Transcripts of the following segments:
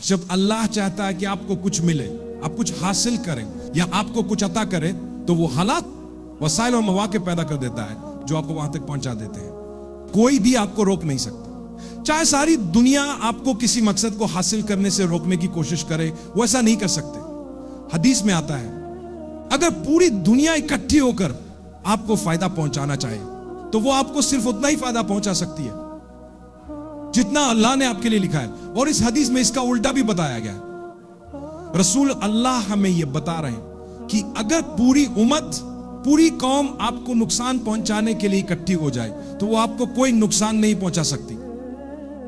जब अल्लाह चाहता है कि आपको कुछ मिले, आप कुछ हासिल करें या आपको कुछ अता करे, तो वो हालात, वसाइल और मौके पैदा कर देता है जो आपको वहां तक पहुंचा देते हैं। कोई भी आपको रोक नहीं सकता। चाहे सारी दुनिया आपको किसी मकसद को हासिल करने से रोकने की कोशिश करे, वो ऐसा नहीं कर सकते। हदीस में आता है, अगर पूरी दुनिया इकट्ठी होकर आपको फायदा पहुंचाना चाहे, तो वो आपको सिर्फ उतना ही फायदा पहुंचा सकती है जितना अल्लाह ने आपके लिए लिखा है। और इस हदीस में इसका उल्टा भी बताया गया है। रसूल अल्लाह हमें यह बता रहे हैं कि अगर पूरी उम्मत, पूरी कौम आपको नुकसान पहुंचाने के लिए इकट्ठी हो जाए, तो वो आपको कोई नुकसान नहीं पहुंचा सकती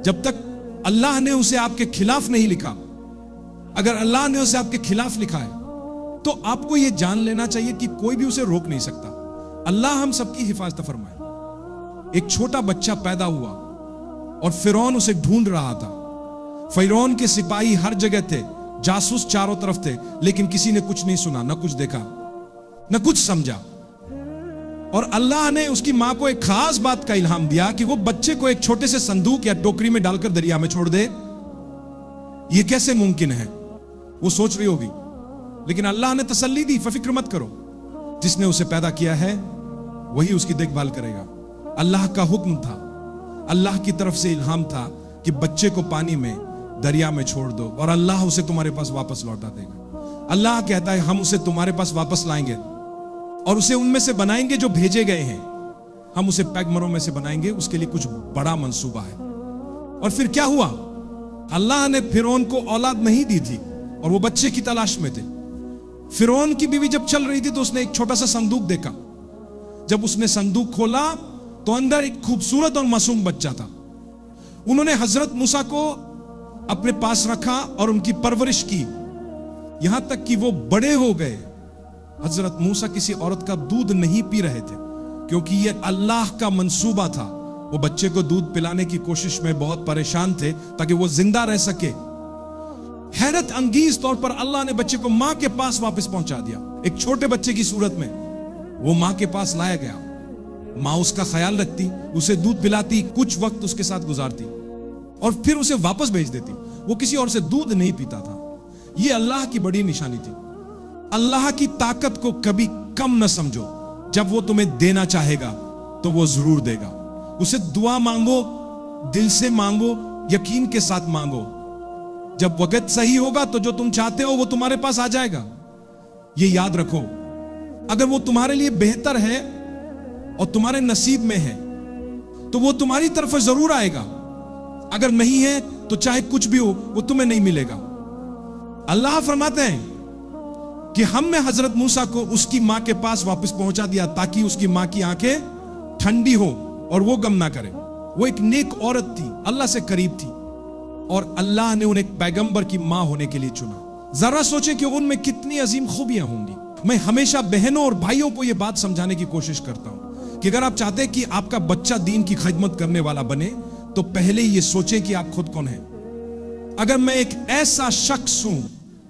जब तक अल्लाह ने उसे आपके खिलाफ नहीं लिखा। अगर अल्लाह ने उसे आपके खिलाफ लिखा है, तो आपको यह जान लेना चाहिए कि कोई भी उसे रोक नहीं सकता। अल्लाह हम सबकी हिफाजत फरमाए। एक छोटा बच्चा पैदा हुआ और फिरौन उसे ढूंढ रहा था। फिरौन के सिपाही हर जगह थे, जासूस चारों तरफ थे, लेकिन किसी ने कुछ नहीं सुना, न कुछ देखा, न कुछ समझा। और अल्लाह ने उसकी मां को एक खास बात का इल्हाम दिया कि वो बच्चे को एक छोटे से संदूक या टोकरी में डालकर दरिया में छोड़ दे। ये कैसे मुमकिन है, वो सोच रही होगी, लेकिन अल्लाह ने तसल्ली दी, फिक्र मत करो, जिसने उसे पैदा किया है वही उसकी देखभाल करेगा। अल्लाह का हुक्म था, अल्लाह की तरफ से इल्हाम था कि बच्चे को पानी में, दरिया में छोड़ दो और अल्लाह उसे तुम्हारे पास वापस लौटा देगा। अल्लाह कहता है हम उसे तुम्हारे पास वापस लाएंगे और उसे उनमें से बनाएंगे जो भेजे गए हैं। हम उसे पैगंबरों में से बनाएंगे, उसके लिए कुछ बड़ा मंसूबा है। और फिर क्या हुआ, अल्लाह ने फिरौन को औलाद नहीं दी थी और वो बच्चे की तलाश में थे। फिरौन की बीवी जब चल रही थी तो उसने एक छोटा सा संदूक देखा। जब उसने संदूक खोला तो अंदर एक खूबसूरत और मासूम बच्चा था। उन्होंने हजरत मूसा को अपने पास रखा और उनकी परवरिश की, यहां तक कि वो बड़े हो गए। हजरत मूसा किसी औरत का दूध नहीं पी रहे थे, क्योंकि यह अल्लाह का मंसूबा था। वो बच्चे को दूध पिलाने की कोशिश में बहुत परेशान थे ताकि वो जिंदा रह सके। हैरत अंगेज तौर पर अल्लाह ने बच्चे को मां के पास वापस पहुंचा दिया। एक छोटे बच्चे की सूरत में वो मां के पास लाया गया। मां उसका ख्याल रखती, उसे दूध पिलाती, कुछ वक्त उसके साथ गुजारती और फिर उसे वापस भेज देती। वो किसी और से दूध नहीं पीता था। यह अल्लाह की बड़ी निशानी थी। अल्लाह की ताकत को कभी कम न समझो। जब वो तुम्हें देना चाहेगा तो वो जरूर देगा। उसे दुआ मांगो, दिल से मांगो, यकीन के साथ मांगो। जब वक्त सही होगा तो जो तुम चाहते हो वो तुम्हारे पास आ जाएगा। ये याद रखो, अगर वो तुम्हारे लिए बेहतर है और तुम्हारे नसीब में है तो वो तुम्हारी तरफ जरूर आएगा। अगर नहीं है तो चाहे कुछ भी हो वो तुम्हें नहीं मिलेगा। अल्लाह फरमाते हैं कि हमने हजरत मूसा को उसकी मां के पास वापस पहुंचा दिया ताकि उसकी मां की आंखें ठंडी हो और वो गम ना करे। वो एक नेक औरत थी, अल्लाह से करीब थी और अल्लाह ने उन्हें एक पैगंबर की मां होने के लिए चुना। जरा सोचें कि उनमें कितनी अजीम खूबियां होंगी। मैं हमेशा बहनों और भाइयों को यह बात समझाने की कोशिश करता हूं कि अगर आप चाहते हैं कि आपका बच्चा दीन की खिदमत करने वाला बने तो पहले ये सोचें कि आप खुद कौन हैं। अगर मैं एक ऐसा शख्स हूं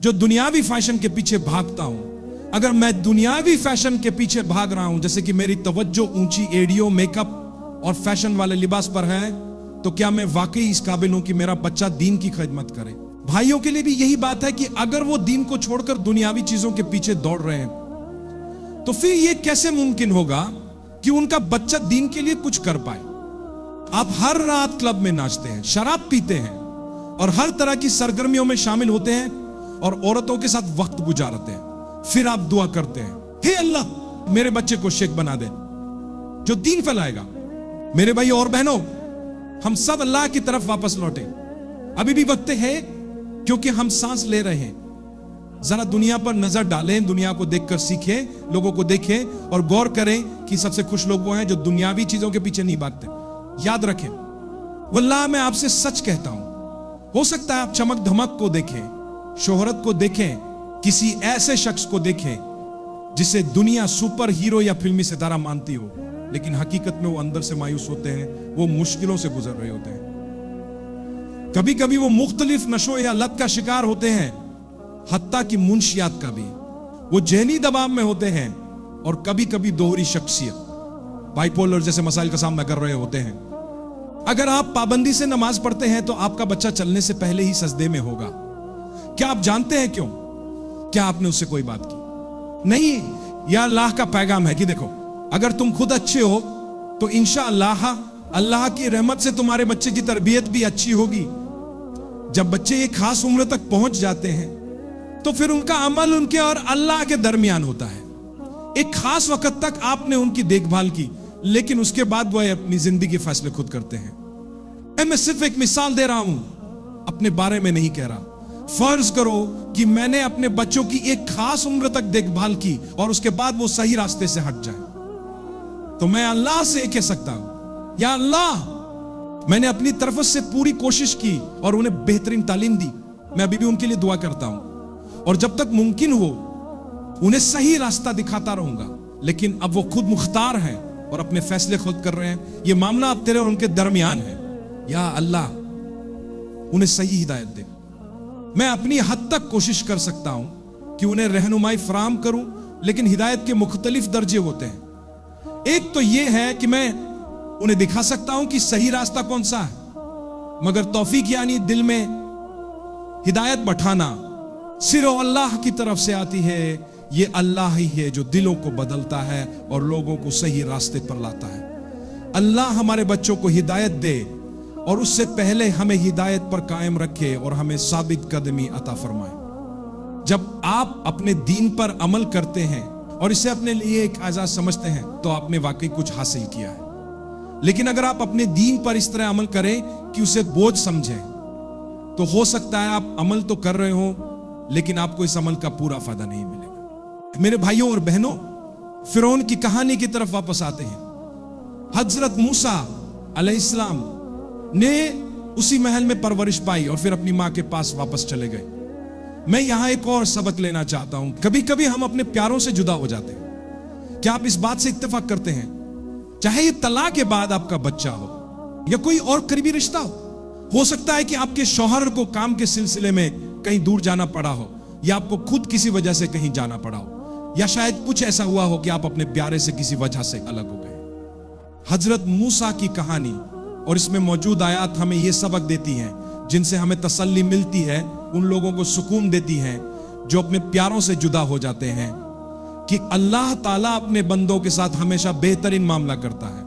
जो दुनियावी फैशन के पीछे भागता हूं, अगर मैं दुनियावी फैशन के पीछे भाग रहा हूं, जैसे कि मेरी तवज्जो ऊंची एड़ियों, मेकअप और फैशन वाले लिबास पर है, तो क्या मैं वाकई इस काबिल हूं कि मेरा बच्चा दीन की खिदमत करे। भाइयों के लिए भी यही बात है कि अगर वो दीन को छोड़कर दुनियावी चीजों के पीछे दौड़ रहे हैं तो फिर ये कैसे मुमकिन होगा कि उनका बच्चा दीन के लिए कुछ कर पाए। आप हर रात क्लब में नाचते हैं, शराब पीते हैं और हर तरह की सरगर्मियों में शामिल होते हैं और औरतों के साथ वक्त गुजारते हैं। फिर आप दुआ करते हैं, हे अल्लाह मेरे बच्चे को शेख बना दे जो दीन फैलाएगा। मेरे भाई और बहनों, हम सब अल्लाह की तरफ वापस लौटे। अभी भी वक्त है क्योंकि हम सांस ले रहे हैं। जरा दुनिया पर नजर डालें, दुनिया को देखकर सीखें, लोगों को देखें और गौर करें कि सबसे खुश लोग वो हैं जो दुनियावी चीजों के पीछे नहीं भागते। याद रखें, वल्लाह मैं आपसे सच कहता हूं, हो सकता है आप चमक धमक को देखें, शोहरत को देखें, किसी ऐसे शख्स को देखें जिसे दुनिया सुपर हीरो या फिल्मी सितारा मानती हो, लेकिन हकीकत में वो अंदर से मायूस होते हैं, वो मुश्किलों से गुजर रहे होते हैं। कभी कभी वो मुख्तलिफ नशो या लत का शिकार होते हैं, हत्ता की मुंशियात का भी। वो जहनी दबाव में होते हैं और कभी कभी दोहरी शख्सियत, बाइपोलर जैसे मसाइल का सामना कर रहे होते हैं। अगर आप पाबंदी से नमाज पढ़ते हैं तो आपका बच्चा चलने से पहले ही सजदे में होगा। क्या आप जानते हैं क्यों? क्या आपने उससे कोई बात की? नहीं। या अल्लाह का पैगाम है कि देखो, अगर तुम खुद अच्छे हो तो इंशाअल्लाह अल्लाह की रहमत से तुम्हारे बच्चे की तरबियत भी अच्छी होगी। जब बच्चे एक खास उम्र तक पहुंच जाते हैं तो फिर उनका अमल उनके और अल्लाह के दरमियान होता है। एक खास वक्त तक आपने उनकी देखभाल की, लेकिन उसके बाद वह अपनी जिंदगी के फैसले खुद करते हैं। मैं सिर्फ एक मिसाल दे रहा हूं, अपने बारे में नहीं कह रहा। फर्ज करो कि मैंने अपने बच्चों की एक खास उम्र तक देखभाल की और उसके बाद वो सही रास्ते से हट जाए, तो मैं अल्लाह से कह सकता हूं, या अल्लाह, मैंने अपनी तरफ से पूरी कोशिश की और उन्हें बेहतरीन तालीम दी। मैं अभी भी उनके लिए दुआ करता हूं और जब तक मुमकिन हो उन्हें सही रास्ता दिखाता रहूंगा। लेकिन अब वो खुद मुख्तार हैं और अपने फैसले खुद कर रहे हैं। ये मामला अब तेरे और उनके दरमियान है। या अल्लाह, उन्हें सही हिदायत दे। मैं अपनी हद तक कोशिश कर सकता हूं कि उन्हें रहनुमाई फराहम करूं, लेकिन हिदायत के मुख्तलिफ दर्जे होते हैं। एक तो यह है कि मैं उन्हें दिखा सकता हूं कि सही रास्ता कौन सा है, मगर तौफीक यानी दिल में हिदायत बैठाना सिर्फ अल्लाह की तरफ से आती है। ये अल्लाह ही है जो दिलों को बदलता है और लोगों को सही रास्ते पर लाता है। अल्लाह हमारे बच्चों को हिदायत दे और उससे पहले हमें हिदायत पर कायम रखे और हमें साबित कदमी अता फरमाए। जब आप अपने दीन पर अमल करते हैं और इसे अपने लिए एक आजाद समझते हैं तो आपने वाकई कुछ हासिल किया है। लेकिन अगर आप अपने दीन पर इस तरह अमल करें कि उसे बोझ समझें, तो हो सकता है आप अमल तो कर रहे हो लेकिन आपको इस अमल का पूरा फायदा नहीं मिलेगा। मेरे भाइयों और बहनों, फिरौन की कहानी की तरफ वापस आते हैं। हजरत मूसा अलैहिस्सलाम ने उसी महल में परवरिश पाई और फिर अपनी मां के पास वापस चले गए। मैं यहां एक और सबक लेना चाहता हूं। कभी कभी हम अपने प्यारों से जुदा हो जाते हैं। क्या आप इस बात से इत्तेफाक करते हैं, चाहे ये तलाक के बाद आपका बच्चा हो या कोई और करीबी रिश्ता हो सकता है कि आपके शौहर को काम के सिलसिले में कहीं दूर जाना पड़ा हो, या आपको खुद किसी वजह से कहीं जाना पड़ा हो, या शायद कुछ ऐसा हुआ हो कि आप अपने प्यारे से किसी वजह से अलग हो गए। हजरत मूसा की कहानी और इसमें मौजूद आयत हमें यह सबक देती हैं, जिनसे हमें तसल्ली मिलती है, उन लोगों को सुकून देती हैं जो अपने प्यारों से जुदा हो जाते हैं, कि अल्लाह ताला अपने बंदों के साथ हमेशा बेहतरीन मामला करता है।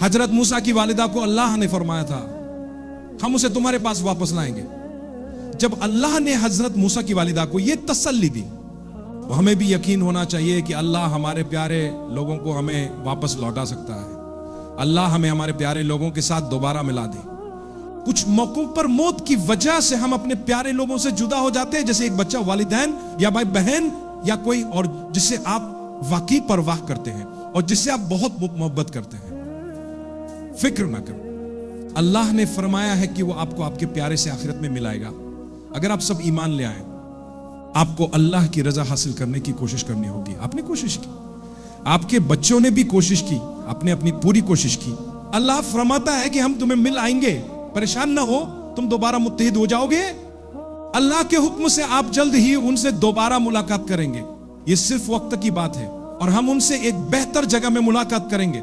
हजरत मूसा की वालिदा को अल्लाह ने फरमाया था, हम उसे तुम्हारे पास वापस लाएंगे। जब अल्लाह ने हजरत मूसा की वालिदा को यह तसल्ली दी, तो हमें भी यकीन होना चाहिए कि अल्लाह हमारे प्यारे लोगों को हमें वापस लौटा सकता है। अल्लाह हमें हमारे प्यारे लोगों के साथ दोबारा मिला दे। कुछ मौकों पर मौत की वजह से हम अपने प्यारे लोगों से जुदा हो जाते हैं, जैसे एक बच्चा वालिदैन या भाई बहन या कोई और जिससे आप वाकई परवाह करते हैं और जिससे आप बहुत मोहब्बत करते हैं। फिक्र ना करो, अल्लाह ने फरमाया है कि वो आपको आपके प्यारे से आखिरत में मिलाएगा। अगर आप सब ईमान ले आए, आपको अल्लाह की रजा हासिल करने की कोशिश करनी होगी। आपने कोशिश की, आपके बच्चों ने भी कोशिश की, आपने अपनी पूरी कोशिश की। अल्लाह फरमाता है कि हम तुम्हें मिल आएंगे, परेशान ना हो, तुम दोबारा मुत्तहिद हो जाओगे। अल्लाह के हुक्म से आप जल्द ही उनसे दोबारा मुलाकात करेंगे। ये सिर्फ वक्त की बात है और हम उनसे एक बेहतर जगह में मुलाकात करेंगे।